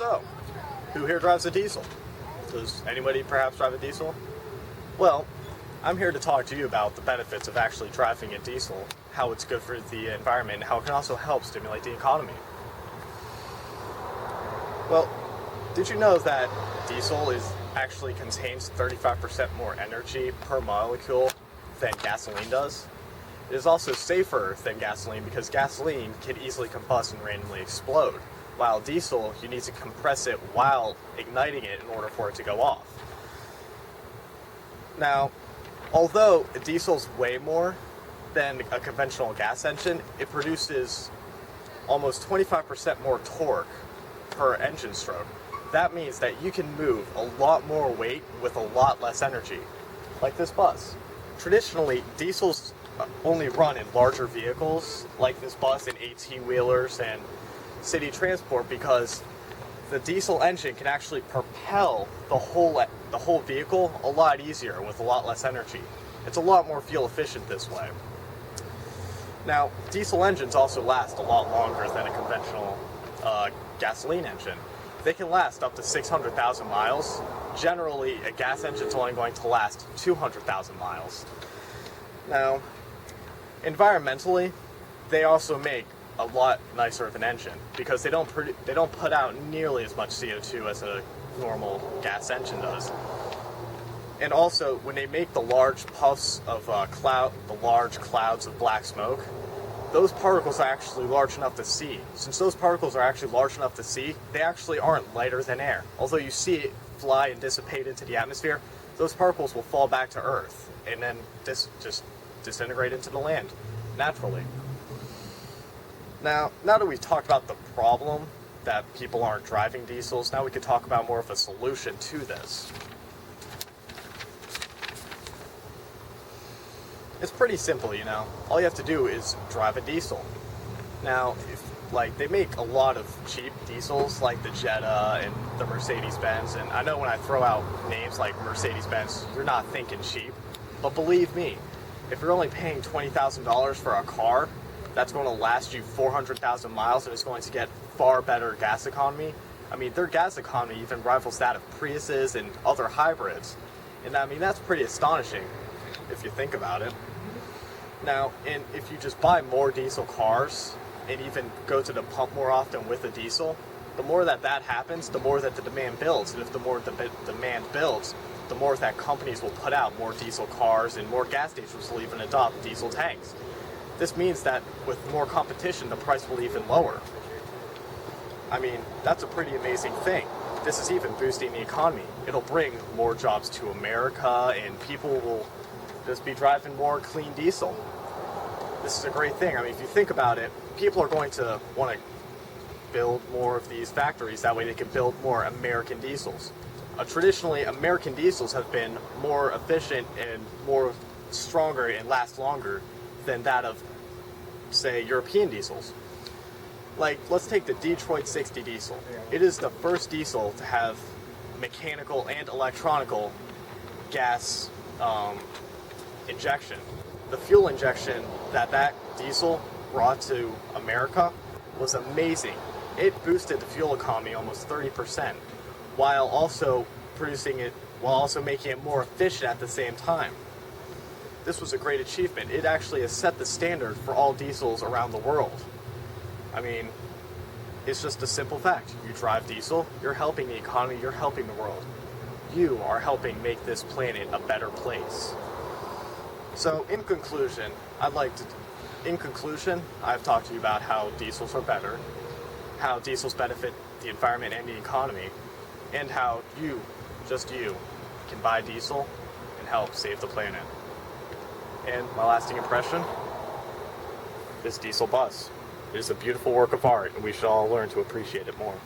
So, who here drives a diesel? Does anybody perhaps drive a diesel? Well, I'm here to talk to you about the benefits of actually driving a diesel, how it's good for the environment, and how it can also help stimulate the economy. Well, did you know that diesel actually contains 35% more energy per molecule than gasoline does? It is also safer than gasoline because gasoline can easily combust and randomly explode, while diesel, you need to compress it while igniting it in order for it to go off. Now, although a diesel's way more than a conventional gas engine, it produces almost 25% more torque per engine stroke. That means that you can move a lot more weight with a lot less energy, like this bus. Traditionally, diesels only run in larger vehicles, like this bus and 18-wheelers and city transport, because the diesel engine can actually propel the whole vehicle a lot easier with a lot less energy. It's a lot more fuel efficient this way. Now, diesel engines also last a lot longer than a conventional gasoline engine. They can last up to 600,000 miles. Generally, a gas engine is only going to last 200,000 miles. Now, environmentally, they also make a lot nicer of an engine because they don't put out nearly as much CO2 as a normal gas engine does. And also, when they make the large puffs of the large clouds of black smoke, those particles are actually large enough to see. Since those particles are actually large enough to see, they actually aren't lighter than air. Although you see it fly and dissipate into the atmosphere, those particles will fall back to Earth and then just disintegrate into the land naturally. Now that we've talked about the problem that people aren't driving diesels, now we can talk about more of a solution to this. It's pretty simple, you know. All you have to do is drive a diesel. Now, they make a lot of cheap diesels, like the Jetta and the Mercedes-Benz, and I know when I throw out names like Mercedes-Benz, you're not thinking cheap, but believe me, if you're only paying $20,000 for a car that's going to last you 400,000 miles and is going to get far better gas economy, I mean, their gas economy even rivals that of Priuses and other hybrids, and I mean, that's pretty astonishing if you think about it. Now, and if you just buy more diesel cars and even go to the pump more often with a diesel, the more that happens, the more that the demand builds. And if the more the demand builds, the more that companies will put out more diesel cars and more gas stations will even adopt diesel tanks. This means that with more competition, the price will even lower. I mean, that's a pretty amazing thing. This is even boosting the economy. It'll bring more jobs to America and people will just be driving more clean diesel. This is a great thing. I mean, if you think about it, people are going to want to build more of these factories. That way they can build more American diesels. Traditionally, American diesels have been more efficient and more stronger and last longer than that of, say, European diesels. Like, let's take the Detroit 60 diesel. It is the first diesel to have mechanical and electronical gas injection. The fuel injection that diesel brought to America was amazing. It boosted the fuel economy almost 30%, while also making it more efficient at the same time. This was a great achievement. It actually has set the standard for all diesels around the world. I mean, it's just a simple fact. You drive diesel, you're helping the economy, you're helping the world. You are helping make this planet a better place. So, in conclusion, I've talked to you about how diesels are better, how diesels benefit the environment and the economy, and how just you, can buy diesel and help save the planet. And my lasting impression, this diesel bus. It is a beautiful work of art, and we should all learn to appreciate it more.